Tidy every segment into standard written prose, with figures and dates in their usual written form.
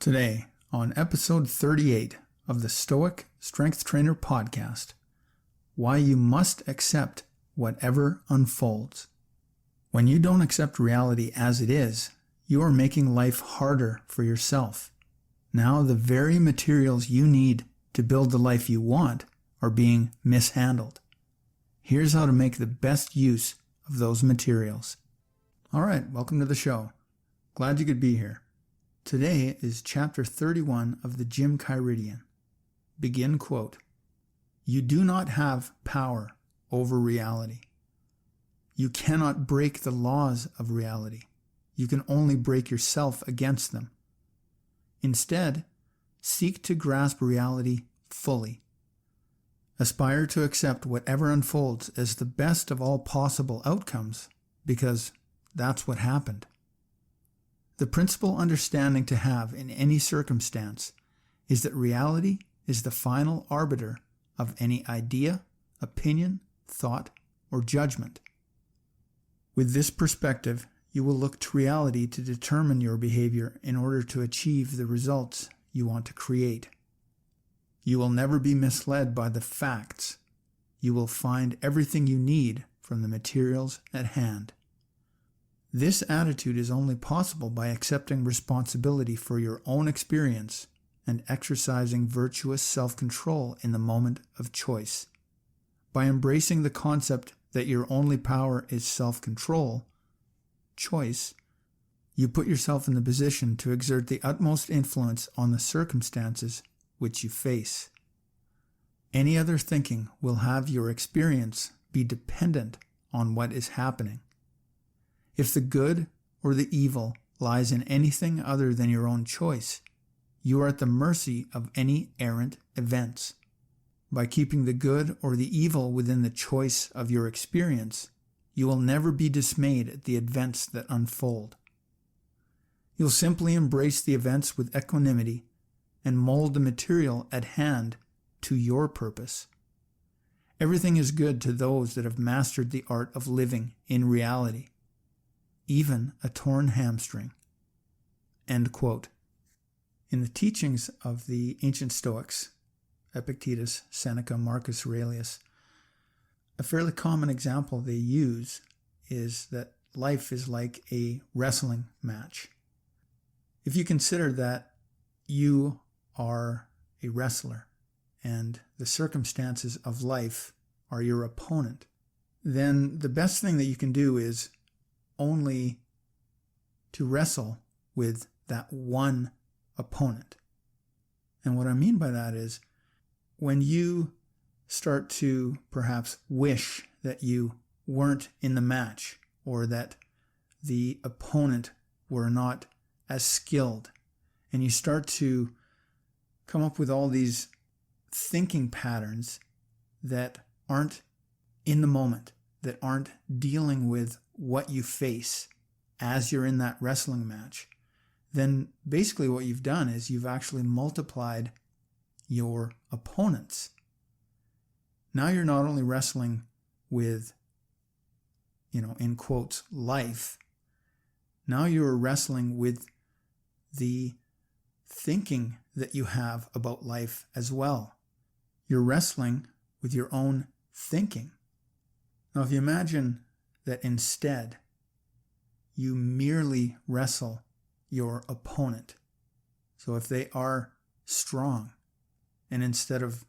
Today, on episode 38 of the Stoic Strength Trainer podcast, why you must accept whatever unfolds. When you don't accept reality as it is, you are making life harder for yourself. Now the very materials you need to build the life you want are being mishandled. Here's how to make the best use of those materials. All right, welcome to the show. Glad you could be here. Today is chapter 31 of the Gymchiridion. Begin quote, "You do not have power over reality. You cannot break the laws of reality. You can only break yourself against them. Instead, seek to grasp reality fully. Aspire to accept whatever unfolds as the best of all possible outcomes, because that's what happened. The principal understanding to have in any circumstance is that reality is the final arbiter of any idea, opinion, thought, or judgment. With this perspective, you will look to reality to determine your behavior in order to achieve the results you want to create. You will never be misled by the facts. You will find everything you need from the materials at hand. This attitude is only possible by accepting responsibility for your own experience and exercising virtuous self-control in the moment of choice. By embracing the concept that your only power is self-control, choice, you put yourself in the position to exert the utmost influence on the circumstances which you face. Any other thinking will have your experience be dependent on what is happening. If the good or the evil lies in anything other than your own choice, you are at the mercy of any errant events. By keeping the good or the evil within the choice of your experience, you will never be dismayed at the events that unfold. You'll simply embrace the events with equanimity and mold the material at hand to your purpose. Everything is good to those that have mastered the art of living in reality, even a torn hamstring." End quote. In the teachings of the ancient Stoics, Epictetus, Seneca, Marcus Aurelius, a fairly common example they use is that life is like a wrestling match. If you consider that you are a wrestler and the circumstances of life are your opponent, then the best thing that you can do is only to wrestle with that one opponent. And what I mean by that is when you start to perhaps wish that you weren't in the match or that the opponent were not as skilled, and you start to come up with all these thinking patterns that aren't in the moment, that aren't dealing with what you face as you're in that wrestling match, then basically what you've done is you've actually multiplied your opponents. Now you're not only wrestling with, in quotes, life. Now you're wrestling with the thinking that you have about life as well. You're wrestling with your own thinking. Now, if you imagine that instead you merely wrestle your opponent. So if they are strong, and instead of,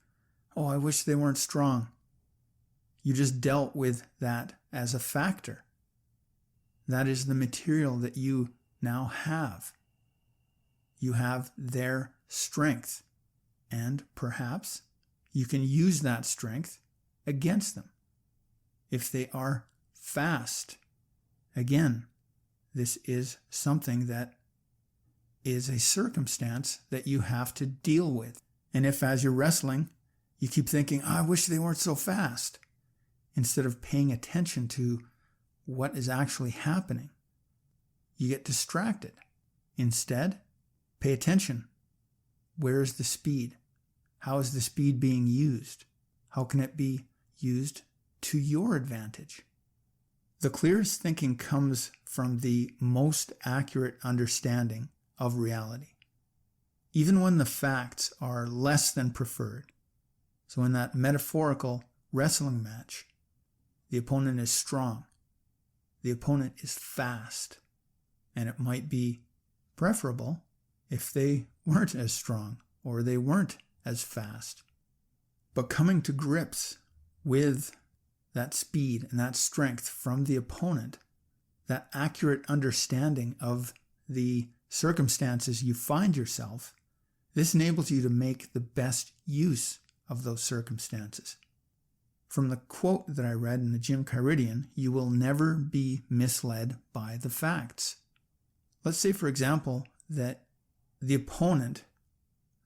"Oh, I wish they weren't strong," you just dealt with that as a factor. That is the material that you now have. You have their strength, and perhaps you can use that strength against them. If they are fast, again, this is something that is a circumstance that you have to deal with. And if as you're wrestling, you keep thinking, "I wish they weren't so fast," instead of paying attention to what is actually happening, you get distracted. Instead, pay attention. Where is the speed? How is the speed being used? How can it be used to your advantage? The clearest thinking comes from the most accurate understanding of reality. even when the facts are less than preferred. So in that metaphorical wrestling match, the opponent is strong. The opponent is fast. And it might be preferable if they weren't as strong or they weren't as fast. But coming to grips with that speed and that strength from the opponent, that accurate understanding of the circumstances you find yourself, this enables you to make the best use of those circumstances. From the quote that I read in the Gymchiridion, you will never be misled by the facts. Let's say, for example, that the opponent,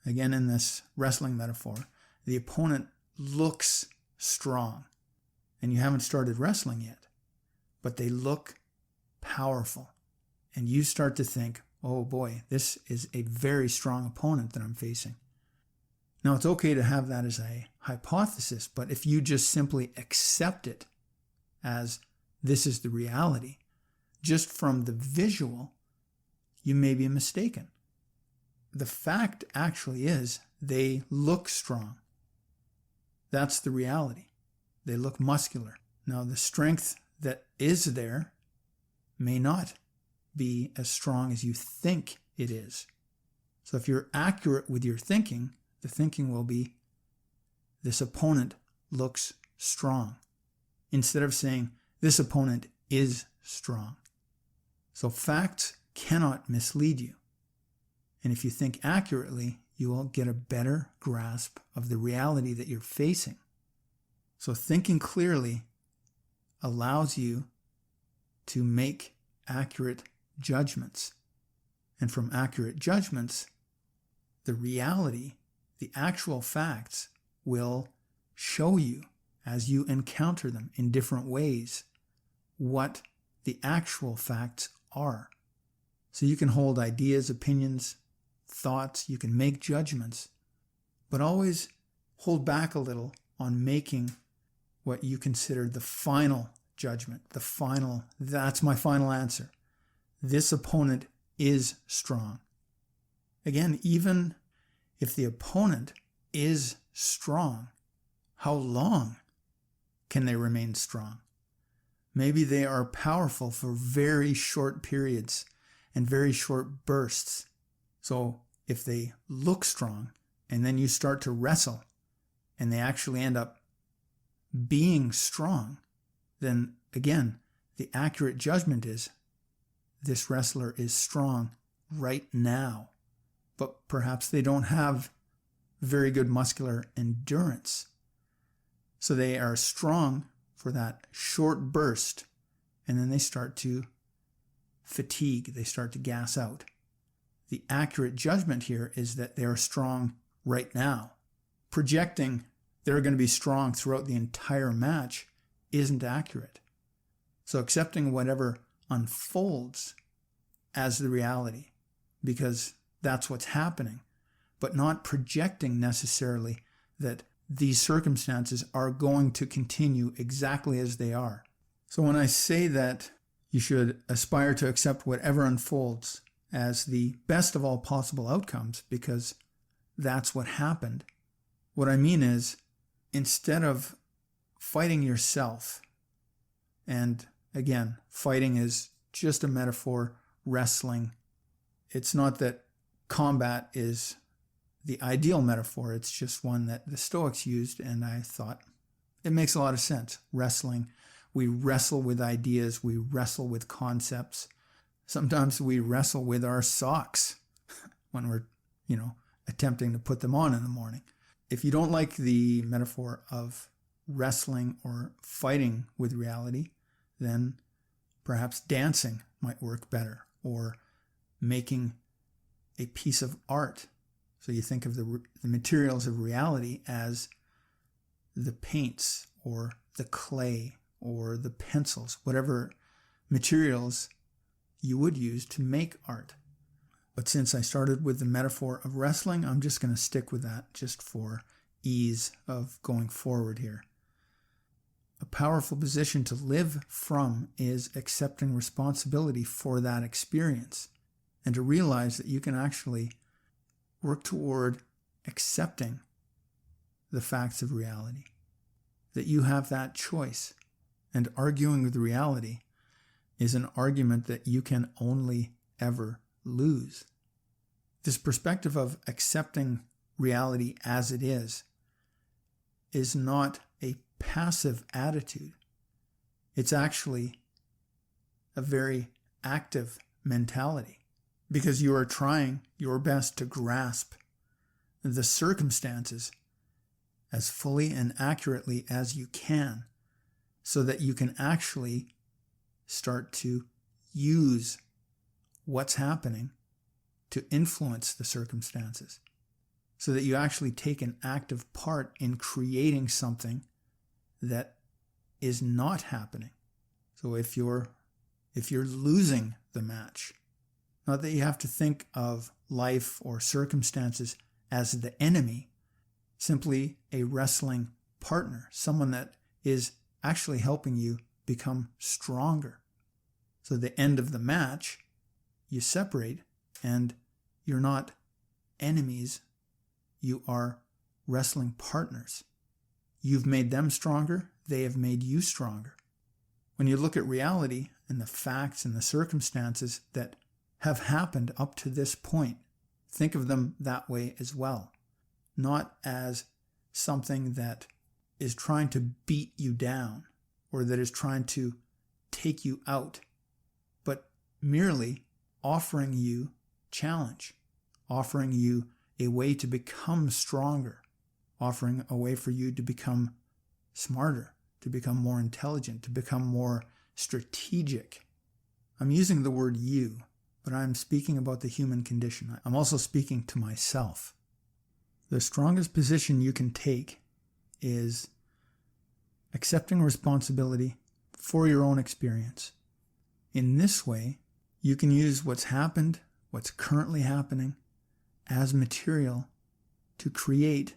again in this wrestling metaphor, the opponent looks strong, and you haven't started wrestling yet, but they look powerful. And you start to think, oh boy, this is a very strong opponent that I'm facing. Now, it's okay to have that as a hypothesis, but if you just simply accept it as this is the reality, just from the visual, you may be mistaken. The fact actually is they look strong. That's the reality. They look muscular. Now, the strength that is there may not be as strong as you think it is. So if you're accurate with your thinking, the thinking will be, this opponent looks strong, instead of saying, this opponent is strong. So facts cannot mislead you. And if you think accurately, you will get a better grasp of the reality that you're facing. So thinking clearly allows you to make accurate judgments. And from accurate judgments, the reality, the actual facts will show you as you encounter them in different ways what the actual facts are. So you can hold ideas, opinions, thoughts, you can make judgments, but always hold back a little on making what you consider the final judgment, that's my final answer. This opponent is strong. Again, even if the opponent is strong, how long can they remain strong? Maybe they are powerful for very short periods and very short bursts. So if they look strong and then you start to wrestle and they actually end up being strong, then again, the accurate judgment is this wrestler is strong right now, but perhaps they don't have very good muscular endurance. So they are strong for that short burst, and then they start to fatigue, they start to gas out. The accurate judgment here is that they are strong right now. Projecting they're going to be strong throughout the entire match isn't accurate. So accepting whatever unfolds as the reality, because that's what's happening, but not projecting necessarily that these circumstances are going to continue exactly as they are. So when I say that you should aspire to accept whatever unfolds as the best of all possible outcomes, because that's what happened, what I mean is, instead of fighting yourself, and again, fighting is just a metaphor, wrestling. It's not that combat is the ideal metaphor, it's just one that the Stoics used, and I thought it makes a lot of sense. Wrestling, we wrestle with ideas, we wrestle with concepts. Sometimes we wrestle with our socks when we're, attempting to put them on in the morning. If you don't like the metaphor of wrestling or fighting with reality, then perhaps dancing might work better, or making a piece of art. So you think of the materials of reality as the paints or the clay or the pencils, whatever materials you would use to make art. But since I started with the metaphor of wrestling, I'm just going to stick with that just for ease of going forward here. A powerful position to live from is accepting responsibility for that experience, and to realize that you can actually work toward accepting the facts of reality, that you have that choice. And arguing with reality is an argument that you can only ever lose. This perspective of accepting reality as it is not a passive attitude. It's actually a very active mentality, because you are trying your best to grasp the circumstances as fully and accurately as you can, so that you can actually start to use what's happening to influence the circumstances, so that you actually take an active part in creating something that is not happening. So if you're losing the match, not that you have to think of life or circumstances as the enemy, simply a wrestling partner, someone that is actually helping you become stronger. So at the end of the match, you separate and you're not enemies, you are wrestling partners. You've made them stronger, they have made you stronger. When you look at reality and the facts and the circumstances that have happened up to this point, think of them that way as well. Not as something that is trying to beat you down or that is trying to take you out, but merely offering you challenge, offering you a way to become stronger, offering a way for you to become smarter, to become more intelligent, to become more strategic. I'm using the word you, but I'm speaking about the human condition. I'm also speaking to myself. The strongest position you can take is accepting responsibility for your own experience. In this way, you can use what's happened, what's currently happening, as material to create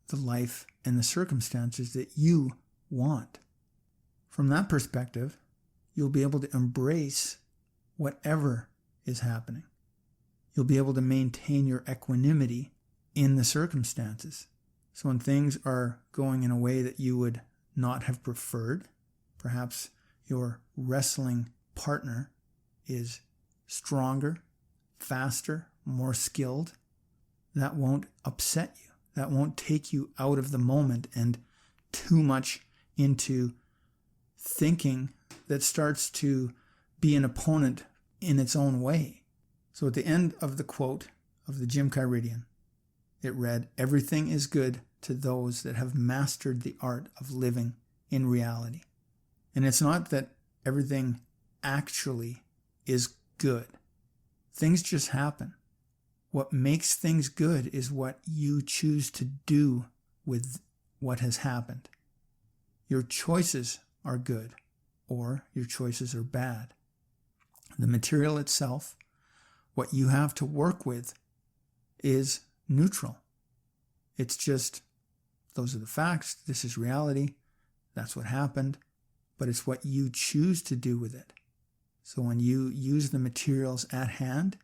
the life and the circumstances that you want. From that perspective, you'll be able to embrace whatever is happening. You'll be able to maintain your equanimity in the circumstances. So when things are going in a way that you would not have preferred, perhaps your wrestling partner is stronger, faster, more skilled, that won't upset you. That won't take you out of the moment and too much into thinking that starts to be an opponent in its own way. So at the end of the quote of the Gymchiridion, it read, "Everything is good to those that have mastered the art of living in reality." And it's not that everything actually is good. Things just happen. What makes things good is what you choose to do with what has happened. Your choices are good, or your choices are bad. The material itself, what you have to work with, is neutral. It's just, those are the facts, this is reality, that's what happened, but it's what you choose to do with it. So when you use the materials at hand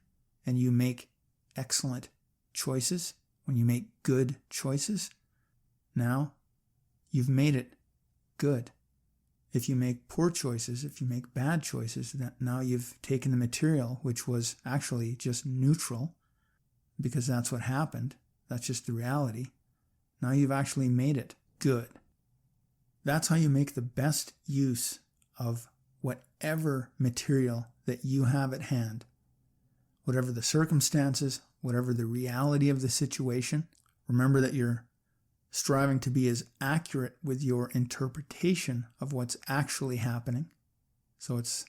and you make excellent choices, when you make good choices, now you've made it good. If you make poor choices, if you make bad choices, that now you've taken the material, which was actually just neutral, because that's what happened, that's just the reality. Now you've actually made it good. That's how you make the best use of whatever material that you have at hand. Whatever the circumstances, whatever the reality of the situation, remember that you're striving to be as accurate with your interpretation of what's actually happening. So it's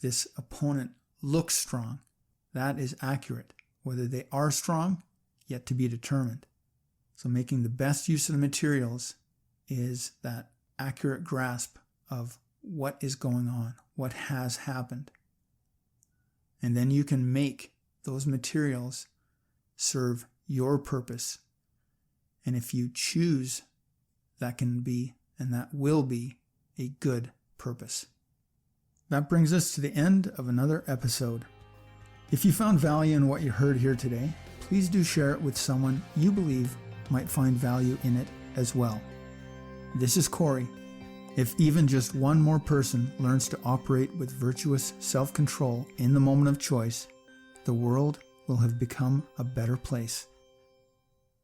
this opponent looks strong. That is accurate. Whether they are strong, yet to be determined. So making the best use of the materials is that accurate grasp of what is going on, what has happened. And then you can make those materials serve your purpose. And if you choose, that can be, and that will be, a good purpose. That brings us to the end of another episode. If you found value in what you heard here today, please do share it with someone you believe might find value in it as well. This is Corey. If even just one more person learns to operate with virtuous self-control in the moment of choice, the world will have become a better place.